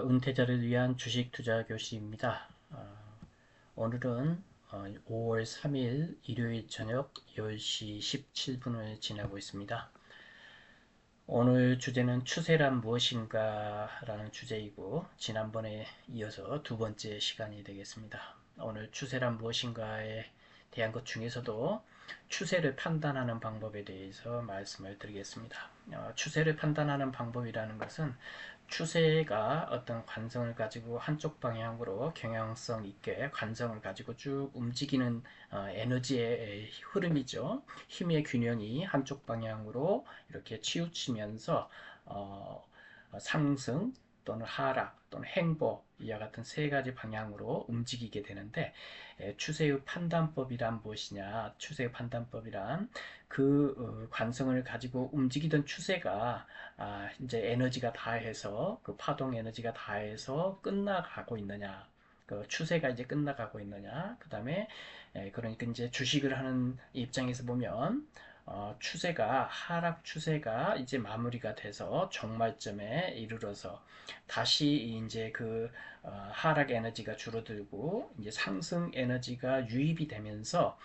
은퇴자를 위한 주식 투자 교실입니다. 오늘은 5월 3일 일요일 저녁 10시 17분을 지나고 있습니다. 오늘 주제는 추세란 무엇인가 라는 주제이고, 지난번에 이어서 두 번째 시간이 되겠습니다. 오늘 추세란 무엇인가에 대한 것 중에서도 추세를 판단하는 방법에 대해서 말씀을 드리겠습니다. 추세를 판단하는 방법이라는 것은 추세가 어떤 관성을 가지고 한쪽 방향으로 경향성 있게 관성을 가지고 쭉 움직이는 에너지의 흐름이죠. 힘의 균형이 한쪽 방향으로 이렇게 치우치면서 상승 또는 하락 또는 행보 이와 같은 세 가지 방향으로 움직이게 되는데, 추세의 판단법이란 무엇이냐? 추세의 판단법이란 그 관성을 가지고 움직이던 추세가 이제 에너지가 다해서 그 파동 에너지가 다해서 끝나가고 있느냐, 그 추세가 이제 끝나가고 있느냐. 그 다음에 그러니까 이제 주식을 하는 입장에서 보면 추세가 하락 추세가 이제 마무리가 돼서 종말점에 이르러서 다시 이제 그 하락 에너지가 줄어들고 이제 상승 에너지가 유입이 되면서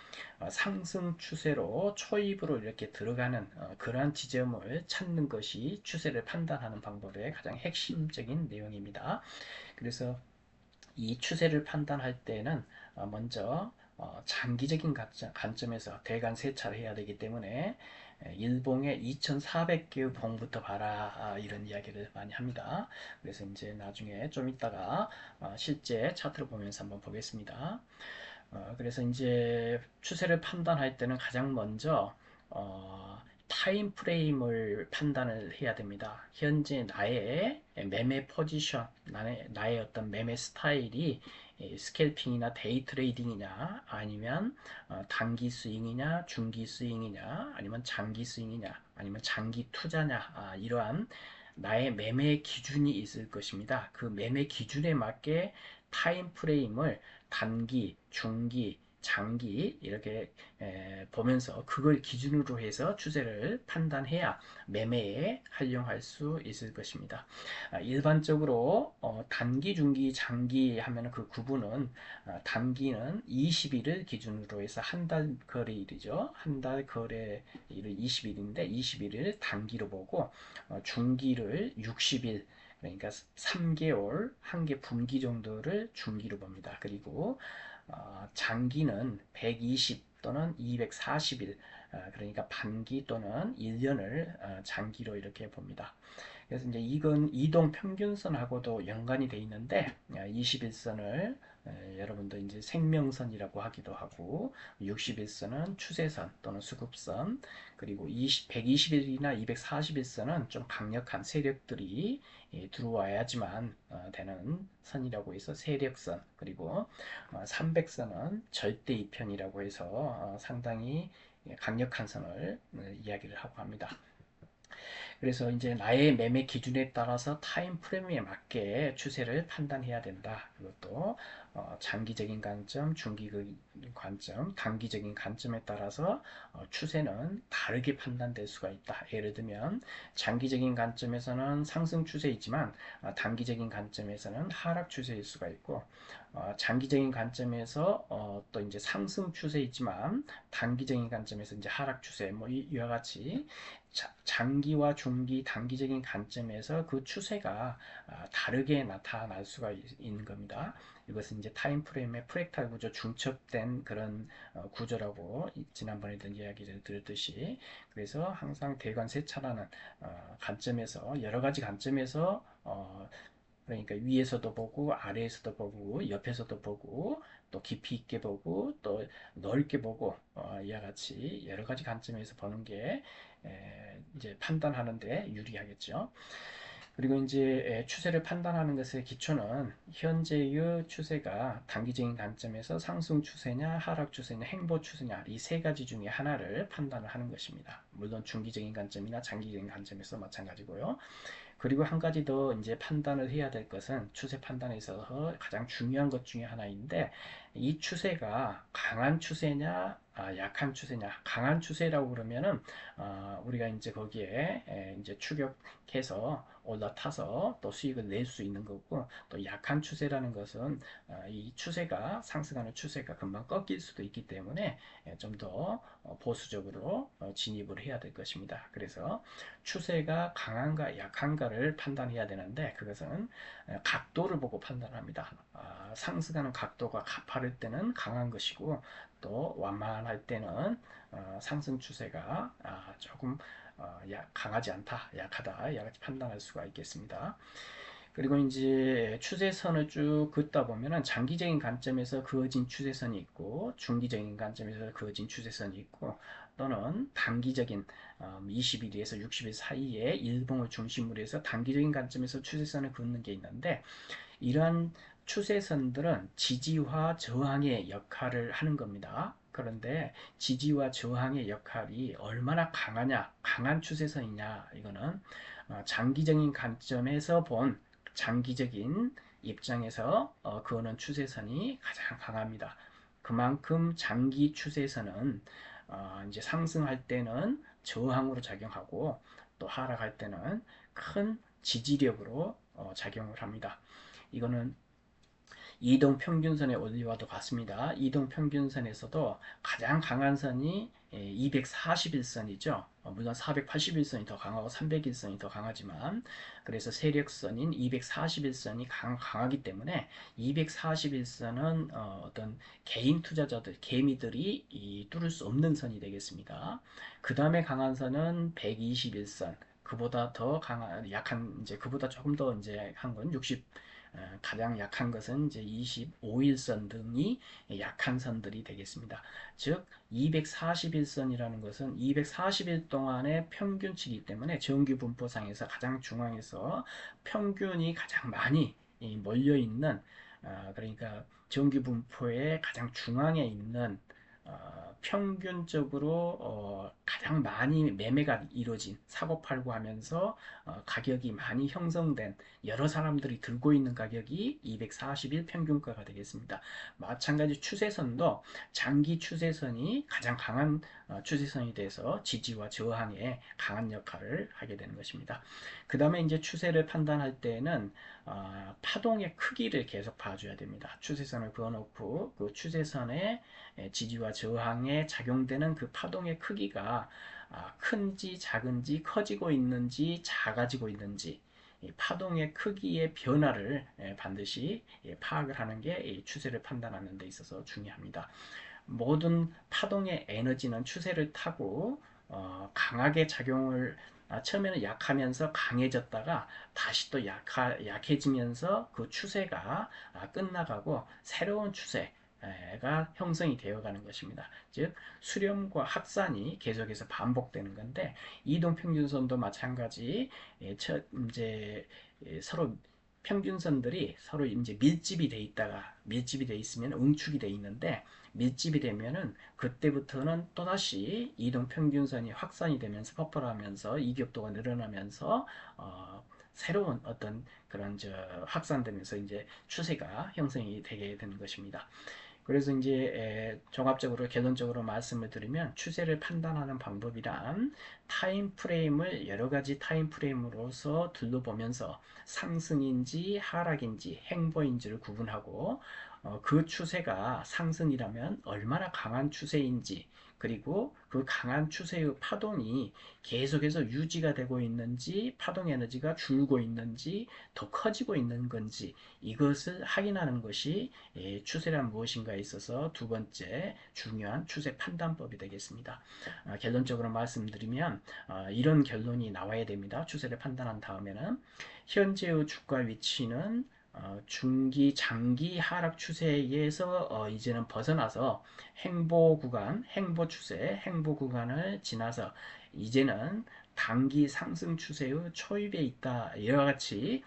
상승 추세로 초입으로 이렇게 들어가는 그러한 지점을 찾는 것이 추세를 판단하는 방법의 가장 핵심적인 내용입니다. 그래서 이 추세를 판단할 때는 먼저 장기적인 관점에서 대간 세차를 해야 되기 때문에 일봉의 2400개의 봉부터 봐라, 이런 이야기를 많이 합니다. 그래서 이제 나중에 좀 이따가 실제 차트를 보면서 한번 보겠습니다. 그래서 이제 추세를 판단할 때는 가장 먼저 타임 프레임을 판단을 해야 됩니다. 현재 나의 매매 포지션, 나의 어떤 매매 스타일이 스캘핑이나 데이 트레이딩이냐, 아니면 단기 스윙이냐, 중기 스윙이냐, 아니면 장기 스윙이냐, 아니면 장기 투자냐, 이러한 나의 매매 기준이 있을 것입니다. 그 매매 기준에 맞게 타임 프레임을 단기, 중기, 장기 이렇게 보면서 그걸 기준으로 해서 추세를 판단해야 매매에 활용할 수 있을 것입니다. 일반적으로 단기, 중기, 장기 하면 그 구분은 단기는 20일을 기준으로 해서 한 달 거래일이죠. 한 달 거래일을 20일인데 20일을 단기로 보고 중기를 60일, 그러니까 3개월, 한 개 분기 정도를 중기로 봅니다. 그리고 장기는 120 또는 240일, 그러니까 반기 또는 1년을 장기로 이렇게 봅니다. 그래서 이제 이건 이동 평균선하고도 연관이 돼 있는데, 21선을 여러분도 이제 생명선이라고 하기도 하고, 61선은 추세선 또는 수급선, 그리고 120일이나 241선은 좀 강력한 세력들이 들어와야지만 되는 선이라고 해서 세력선, 그리고 300선은 절대 이편이라고 해서 상당히 강력한 선을 이야기를 하고 합니다. 그래서 이제 나의 매매 기준에 따라서 타임 프레임에 맞게 추세를 판단해야 된다. 그것도 장기적인 관점, 중기적인 관점, 단기적인 관점에 따라서 추세는 다르게 판단될 수가 있다. 예를 들면 장기적인 관점에서는 상승 추세이지만 단기적인 관점에서는 하락 추세일 수가 있고, 장기적인 관점에서 또 이제 상승 추세이지만 단기적인 관점에서 이제 하락 추세, 뭐 이와 같이 장기와 중기, 단기적인 관점에서 그 추세가 다르게 나타날 수가 있는 겁니다. 이것은 이제 타임프레임의 프랙탈 구조, 중첩된 그런 구조라고 지난번에도 이야기를 드렸듯이, 그래서 항상 대관세차라는 관점에서, 여러 가지 관점에서 그러니까 위에서도 보고 아래에서도 보고 옆에서도 보고 또 깊이 있게 보고 또 넓게 보고 이와 같이 여러 가지 관점에서 보는 게 이제 판단하는데 유리하겠죠. 그리고 이제 추세를 판단하는 것의 기초는 현재의 추세가 단기적인 관점에서 상승 추세냐, 하락 추세냐, 행보 추세냐, 이 세 가지 중에 하나를 판단을 하는 것입니다. 물론 중기적인 관점이나 장기적인 관점에서 마찬가지고요. 그리고 한 가지 더 이제 판단을 해야 될 것은, 추세 판단에 있어서 가장 중요한 것 중에 하나인데, 이 추세가 강한 추세냐, 약한 추세냐. 강한 추세라고 그러면은 우리가 이제 거기에 이제 추격해서 올라타서 또 수익을 낼 수 있는 거고, 또 약한 추세라는 것은 이 추세가 상승하는 추세가 금방 꺾일 수도 있기 때문에 좀 더 보수적으로 진입을 해야 될 것입니다. 그래서 추세가 강한가 약한가를 판단해야 되는데, 그것은 각도를 보고 판단합니다. 상승하는 각도가 가파를 때는 강한 것이고, 또 완만할 때는 상승 추세가 조금 강하지 않다, 약하다, 이렇게 판단할 수가 있겠습니다. 그리고 이제 추세선을 쭉 긋다 보면은 장기적인 관점에서 그어진 추세선이 있고, 중기적인 관점에서 그어진 추세선이 있고, 또는 단기적인 20일에서 60일 사이에 일봉을 중심으로 해서 단기적인 관점에서 추세선을 긋는 게 있는데, 이러한 추세선들은 지지와 저항의 역할을 하는 겁니다. 그런데 지지와 저항의 역할이 얼마나 강하냐, 강한 추세선이냐, 이거는 장기적인 관점에서 본 장기적인 입장에서 그거는 추세선이 가장 강합니다. 그만큼 장기 추세선은 이제 상승할 때는 저항으로 작용하고, 또 하락할 때는 큰 지지력으로 작용을 합니다. 이거는 이동 평균선의 원리와도 같습니다. 이동 평균선에서도 가장 강한 선이 241선이죠. 물론 481선이 더 강하고 301선이 더 강하지만, 그래서 세력선인 241선이 강하기 때문에 241선은 어떤 개인 투자자들, 개미들이 뚫을 수 없는 선이 되겠습니다. 그 다음에 강한 선은 121선, 그보다 더 강한, 약한, 이제 그보다 조금 더 이제 한 건 60, 가장 약한 것은 이제 25일선 등이 약한 선들이 되겠습니다. 즉 241선이라는 것은 240일 동안의 평균치이기 때문에 정규 분포상에서 가장 중앙에서 평균이 가장 많이 몰려 있는, 그러니까 정규 분포의 가장 중앙에 있는 평균적으로 가장 많이 매매가 이루어진, 사고팔고 하면서 가격이 많이 형성된, 여러 사람들이 들고 있는 가격이 241 평균가가 되겠습니다. 마찬가지 추세선도 장기 추세선이 가장 강한 추세선이 돼서 지지와 저항에 강한 역할을 하게 되는 것입니다. 그 다음에 이제 추세를 판단할 때는 파동의 크기를 계속 봐줘야 됩니다. 추세선을 그어놓고 그 추세선의 지지와 저항에 작용되는 그 파동의 크기가 큰지 작은지, 커지고 있는지 작아지고 있는지, 파동의 크기의 변화를 반드시 파악을 하는 게 추세를 판단하는 데 있어서 중요합니다. 모든 파동의 에너지는 추세를 타고 강하게 작용을, 처음에는 약하면서 강해졌다가 다시 또 약해지면서 그 추세가 끝나가고 새로운 추세가 형성이 되어가는 것입니다. 즉 수렴과 확산이 계속해서 반복되는 건데, 이동평균선도 마찬가지. 이제 서로 평균선들이 서로 이제 밀집이 돼 있으면 응축이 돼 있는데, 밀집이 되면은 그때부터는 또다시 이동 평균선이 확산이 되면서 퍼펄하면서 이격도가 늘어나면서 새로운 어떤 그런 확산되면서 이제 추세가 형성이 되게 되는 것입니다. 그래서 이제 종합적으로 결론적으로 말씀을 드리면, 추세를 판단하는 방법이란 타임 프레임을 여러 가지 타임 프레임으로서 둘러보면서 상승인지 하락인지 행보인지를 구분하고, 그 추세가 상승이라면 얼마나 강한 추세인지, 그리고 그 강한 추세의 파동이 계속해서 유지가 되고 있는지, 파동 에너지가 줄고 있는지, 더 커지고 있는 건지, 이것을 확인하는 것이 추세란 무엇인가에 있어서 두 번째 중요한 추세 판단법이 되겠습니다. 결론적으로 말씀드리면 이런 결론이 나와야 됩니다. 추세를 판단한 다음에는 현재의 주가 위치는 중기, 장기 하락 추세에서 이제는 벗어나서 행보 구간, 행보 추세, 행보 구간을 지나서 이제는 단기 상승 추세의 초입에 있다. 이와 같이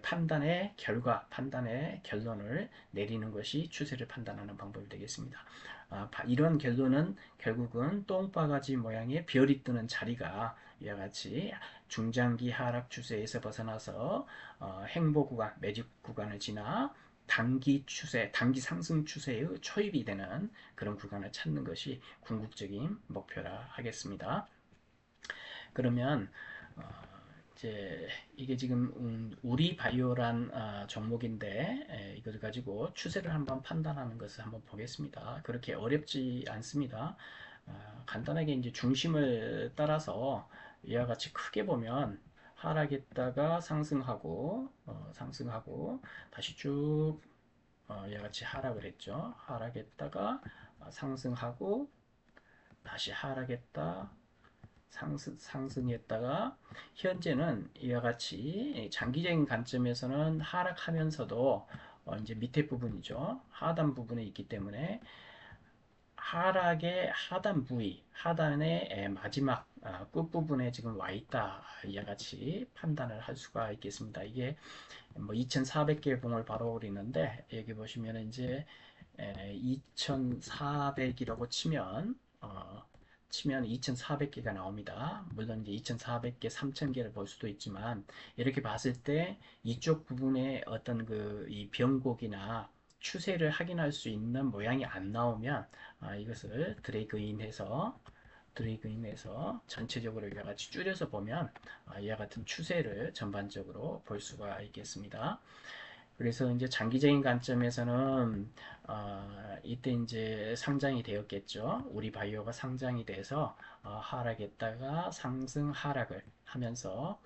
판단의 결과, 판단의 결론을 내리는 것이 추세를 판단하는 방법이 되겠습니다. 이런 결론은 결국은 똥바가지 모양의 별이 뜨는 자리가 이와 같이 중장기 하락 추세에서 벗어나서 행보 구간, 매집 구간을 지나 단기 추세, 단기 상승 추세의 초입이 되는 그런 구간을 찾는 것이 궁극적인 목표라 하겠습니다. 그러면 이제 이게 지금 우리 바이오란 종목인데 이걸 가지고 추세를 한번 판단하는 것을 한번 보겠습니다. 그렇게 어렵지 않습니다. 간단하게 이제 중심을 따라서 이와 같이 크게 보면 하락했다가 상승하고 상승하고 다시 쭉 이와 같이 하락을 했죠. 하락했다가 상승하고 다시 하락했다 상승했다가 현재는 이와 같이 장기적인 관점에서는 하락하면서도 이제 밑에 부분이죠. 하단 부분에 있기 때문에 하락의 하단 부위, 하단의 마지막 끝부분에 지금 와 있다. 이와 같이 판단을 할 수가 있겠습니다. 이게 뭐 2,400개의 봉을 바로 그리는데 여기 보시면 이제 2,400이라고 치면 2,400개가 나옵니다. 물론 이제 2,400개, 3,000개를 볼 수도 있지만 이렇게 봤을 때 이쪽 부분에 어떤 그 이 변곡이나 추세를 확인할 수 있는 모양이 안 나오면 이것을 드래그인해서 전체적으로 이와 같이 줄여서 보면 이와 같은 추세를 전반적으로 볼 수가 있겠습니다. 그래서 이제 장기적인 관점에서는 이때 이제 상장이 되었겠죠. 우리 바이오가 상장이 돼서 하락했다가 상승 하락을 하면서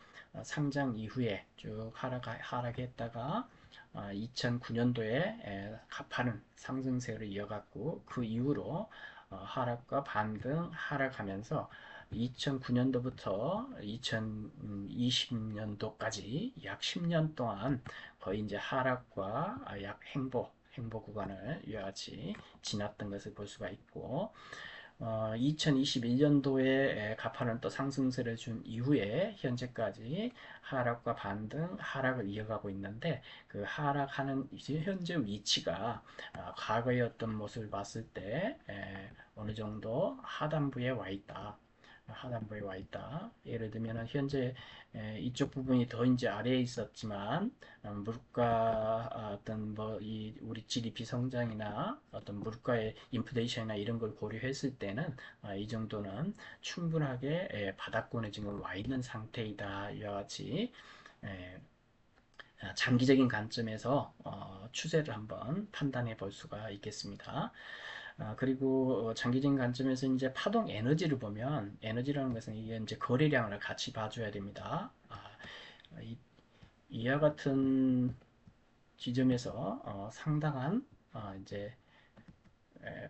상장 이후에 쭉 하락했다가 2009년도에 가파른 상승세를 이어갔고 그 이후로 하락과 반등 하락하면서 2009년도부터 2020년도까지 약 10년 동안 거의 이제 하락과 약 행보 구간을 이와 같이 지났던 것을 볼 수가 있고 2021년도에 가파른 또 상승세를 준 이후에 현재까지 하락과 반등 하락을 이어가고 있는데 그 하락하는 이제 현재 위치가 과거의 어떤 모습을 봤을 때 어느 정도 하단부에 와 있다. 하단부에 와 있다. 예를 들면 현재 이쪽 부분이 더 이제 아래에 있었지만 물가 어떤 뭐 이 우리 GDP 성장이나 어떤 물가의 인플레이션이나 이런 걸 고려했을 때는 이 정도는 충분하게 바닥권에 지금 와 있는 상태이다. 이와 같이 에, 장기적인 관점에서 추세를 한번 판단해 볼 수가 있겠습니다. 그리고 장기적인 관점에서 이제 파동 에너지를 보면 에너지라는 것은 이게 이제 거래량을 같이 봐줘야 됩니다. 이와 같은 지점에서 상당한 이제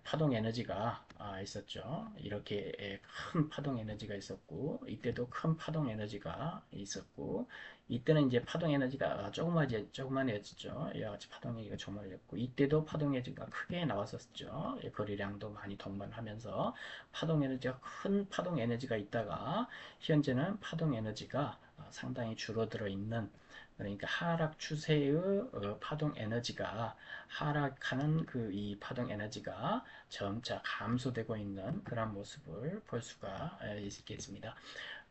파동 에너지가 있었죠. 이렇게 큰 파동 에너지가 있었고 이때도 큰 파동 에너지가 있었고 이때는 이제 파동 에너지가 조그만해졌죠. 이와 같이 파동 에너지가 조그만해졌고 이때도 파동 에너지가 크게 나왔었죠. 거리량도 많이 동반하면서 큰 파동 에너지가 있다가 현재는 파동 에너지가 상당히 줄어들어 있는 그러니까 하락 추세의 파동 에너지가 하락하는 그 이 파동 에너지가 점차 감소되고 있는 그런 모습을 볼 수가 있겠습니다.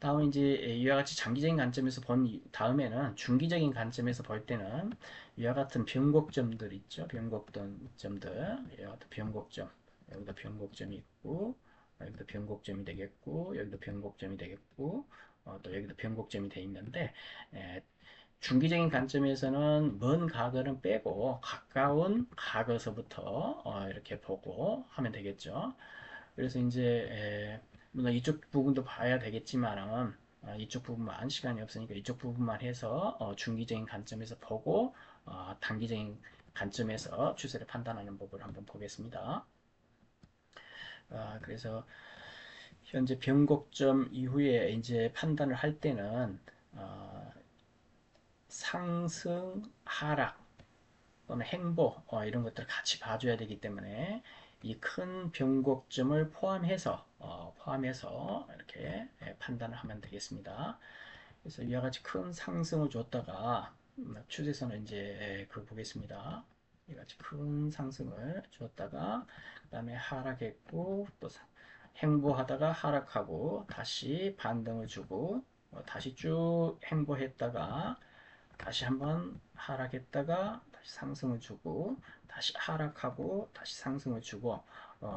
다음 이제 이와 같이 장기적인 관점에서 본 다음에는 중기적인 관점에서 볼 때는 이와 같은 변곡점들 있죠. 변곡점들 이와 같은 변곡점 여기다 변곡점이 있고 여기도 변곡점이 되겠고 여기도 변곡점이 되겠고 또 여기도 변곡점이 되어 있는데 중기적인 관점에서는 먼 과거는 빼고 가까운 과거서부터 이렇게 보고 하면 되겠죠. 그래서 이제 물론 이쪽 부분도 봐야 되겠지만은 이쪽 부분만 시간이 없으니까 이쪽 부분만 해서 중기적인 관점에서 보고 단기적인 관점에서 추세를 판단하는 법을 한번 보겠습니다. 그래서 현재 변곡점 이후에 이제 판단을 할 때는 상승, 하락 또는 행보 이런 것들을 같이 봐줘야 되기 때문에 이 큰 변곡점을 포함해서 이렇게 판단을 하면 되겠습니다. 그래서 이와 같이 큰 상승을 줬다가 추세선을 이제 그 보겠습니다. 이와 같이 큰 상승을 줬다가 그 다음에 하락했고 또 행보하다가 하락하고 다시 반등을 주고 다시 쭉 행보했다가 다시 한번 하락했다가 다시 상승을 주고 다시 하락하고 다시 상승을 주고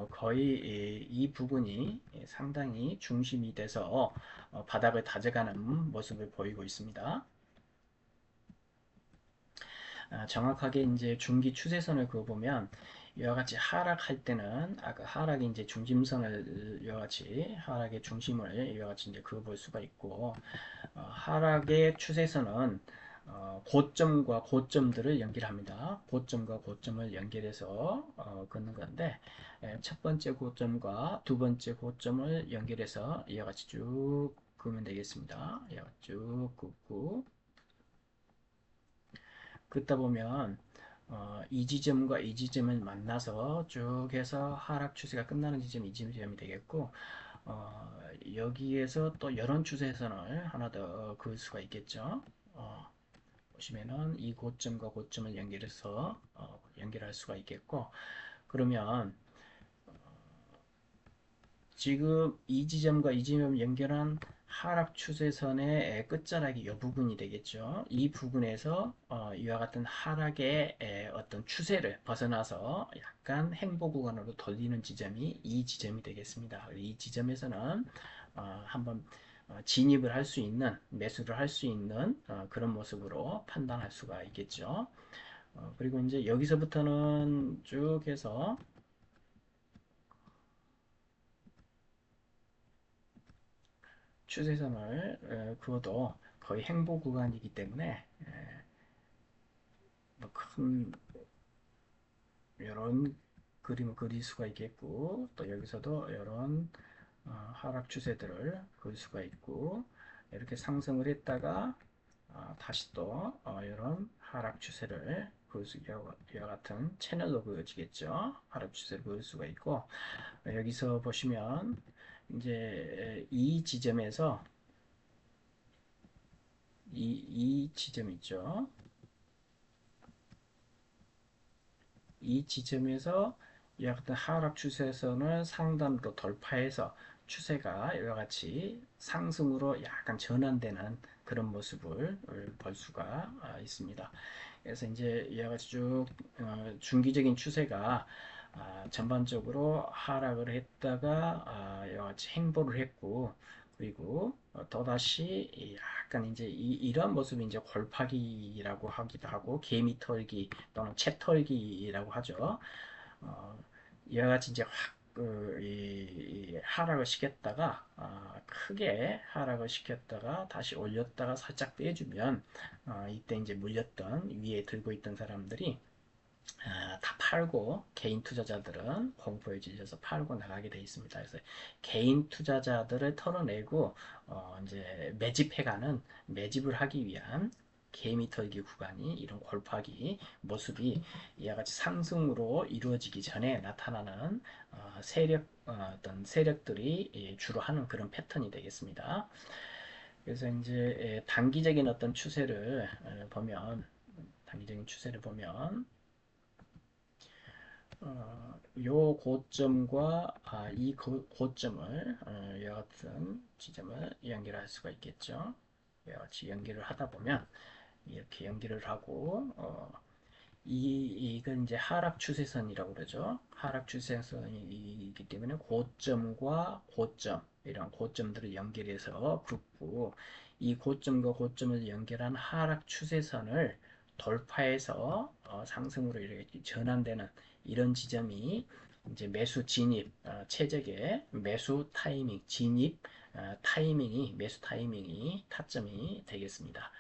거의 이 부분이 상당히 중심이 돼서 바닥을 다져가는 모습을 보이고 있습니다. 정확하게 이제 중기 추세선을 그어보면 이와 같이 하락할 때는 아까 하락이 이제 중심선을 이와 같이 하락의 중심을 이와 같이 이제 그어볼 수가 있고 하락의 추세선은 고점과 고점들을 연결합니다. 고점과 고점을 연결해서 긋는 건데 첫 번째 고점과 두 번째 고점을 연결해서 이와 같이 쭉 그으면 되겠습니다. 이와 같이 쭉 긋고 긋다 보면 이 지점과 이 지점을 만나서 쭉 해서 하락 추세가 끝나는 지점이 이 지점이 되겠고 여기에서 또 이런 추세선을 하나 더 그을 수가 있겠죠. 보시면은 이 고점과 고점을 연결해서 연결할 수가 있겠고 그러면 지금 이 지점과 이 지점 연결한 하락 추세선의 끝자락이 이 부분이 되겠죠. 이 부분에서 이와 같은 하락의 어떤 추세를 벗어나서 약간 행보 구간으로 돌리는 지점이 이 지점이 되겠습니다. 이 지점에서는 한번 진입을 할 수 있는 매수를 할 수 있는 그런 모습으로 판단할 수가 있겠죠. 그리고 이제 여기서부터는 쭉 해서 추세선을 그어도 거의 행보 구간이기 때문에 뭐큰 이런 그림을 그릴 수가 있겠고 또 여기서도 이런 하락 추세들을 그릴 수가 있고 이렇게 상승을 했다가 다시 또 이런 하락 추세를 그을 수 이와 같은 채널로 그어지겠죠. 하락 추세를 그을 수가 있고 여기서 보시면 이제 이 지점에서 이 지점 있죠. 이 지점에서 이와 같은 하락 추세선을 상단으로 돌파해서 추세가 이와 같이 상승으로 약간 전환되는 그런 모습을 볼 수가 있습니다. 그래서 이제 이와 같이 쭉 중기적인 추세가 전반적으로 하락을 했다가 이와 같이 행보를 했고 그리고 또다시 약간 이제 이런 모습이 이제 골파기라고 하기도 하고 개미털기 또는 채털기라고 하죠. 어, 이와 같이 이제 확 이 하락을 시켰다가 크게 하락을 시켰다가 다시 올렸다가 살짝 빼주면 이때 이제 물렸던 위에 들고 있던 사람들이 다 팔고 개인 투자자들은 공포에 질려서 팔고 나가게 돼 있습니다. 그래서 개인 투자자들을 털어내고 이제 매집해가는 매집을 하기 위한 개미 털기 구간이 이런 골파기 모습이 이와 같이 상승으로 이루어지기 전에 나타나는 어떤 세력들이 주로 하는 그런 패턴이 되겠습니다. 그래서 이제 단기적인 어떤 추세를 보면 단기적인 추세를 보면 요 고점과 이 고점을 여하튼 지점을 연결할 수가 있겠죠. 같이 연결을 하다 보면 이렇게 연결을 하고 이건 이제 하락 추세선이라고 그러죠. 하락 추세선이기 때문에 고점과 고점 이런 고점들을 연결해서 긋고 이 고점과 고점을 연결한 하락 추세선을 돌파해서 상승으로 이렇게 전환되는 이런 지점이 이제 매수 진입 최적의 매수 타이밍 진입 타이밍이 매수 타이밍이 타점이 되겠습니다.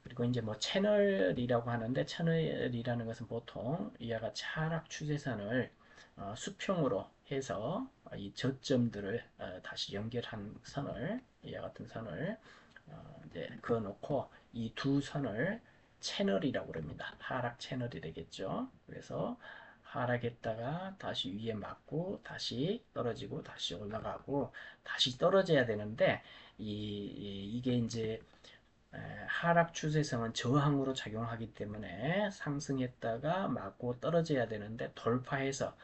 그리고 이제 뭐 채널이라고 하는데 채널이라는 것은 보통 이와 같이 하락 추세선을 수평으로 해서 이 저점들을 다시 연결한 선을 이와 같은 선을 이제 그어놓고 이 두 선을 채널이라고 합니다. 하락 채널이 되겠죠. 그래서 하락했다가 다시 위에 맞고 다시 떨어지고 다시 올라가고 다시 떨어져야 되는데 이게 이제 하락 추세성은 저항으로 작용하기 때문에 상승했다가 맞고 떨어져야 되는데 돌파해서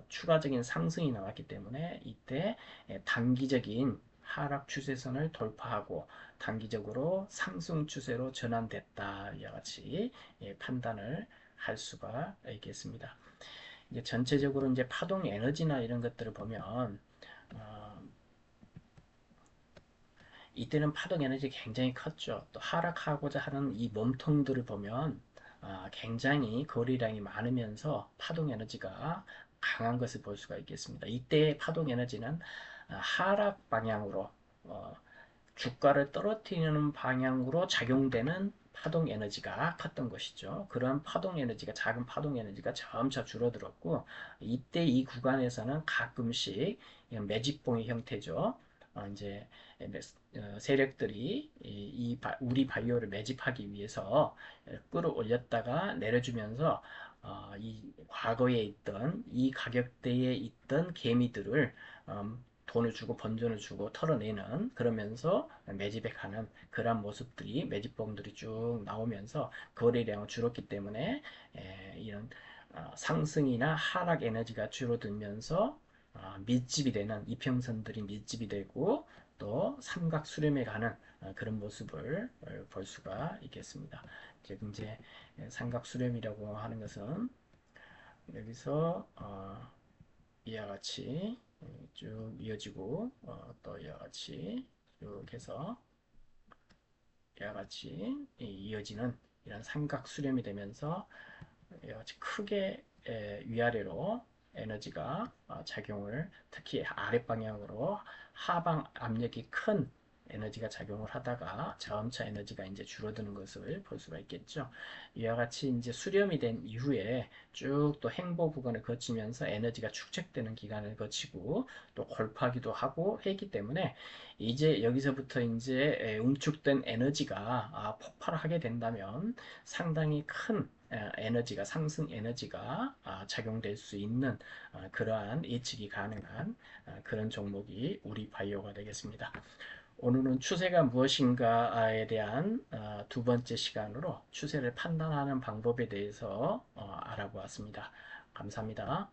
추가적인 상승이 나왔기 때문에 이때 단기적인 하락 추세선을 돌파하고 단기적으로 상승 추세로 전환됐다 이와 같이 판단을 할 수가 있겠습니다. 이제 전체적으로 이제 파동 에너지나 이런 것들을 보면 어, 이때는 파동 에너지 굉장히 컸죠. 또 하락하고자 하는 이 몸통들을 보면 굉장히 거리량이 많으면서 파동 에너지가 강한 것을 볼 수가 있겠습니다. 이때의 파동 에너지는 하락 방향으로 어, 주가를 떨어뜨리는 방향으로 작용되는 파동 에너지가 컸던 것이죠. 그런 파동 에너지가 작은 파동 에너지가 점차 줄어들었고 이때 이 구간에서는 가끔씩 매직봉의 형태죠. 이제 세력들이 우리 바이오를 매집하기 위해서 끌어올렸다가 내려주면서 이 과거에 있던 이 가격대에 있던 개미들을 돈을 주고 번전을 주고 털어내는 그러면서 매집액하는 그런 모습들이 매집봉들이 쭉 나오면서 거래량은 줄었기 때문에 이런 상승이나 하락 에너지가 줄어들면서 밀집이 되는 이평선들이 밀집이 되고 또 삼각 수렴에 가는 그런 모습을 볼 수가 있겠습니다. 즉 이제 삼각 수렴이라고 하는 것은 여기서 이와 같이 쭉 이어지고 또 이와 같이 쭉 해서 이와 같이 이어지는 이런 삼각 수렴이 되면서 이와 같이 크게 위아래로 에너지가 작용을 특히 아랫방향으로 하방 압력이 큰 에너지가 작용을 하다가 점차 에너지가 이제 줄어드는 것을 볼 수가 있겠죠. 이와 같이 이제 수렴이 된 이후에 쭉 또 행보 구간을 거치면서 에너지가 축적되는 기간을 거치고 또 골프하기도 하고 했기 때문에 이제 여기서부터 이제 응축된 에너지가 폭발하게 된다면 상당히 큰 에너지가 상승 에너지가 작용될 수 있는 그러한 예측이 가능한 그런 종목이 우리 바이오가 되겠습니다. 오늘은 추세가 무엇인가에 대한 두 번째 시간으로 추세를 판단하는 방법에 대해서 알아보았습니다. 감사합니다.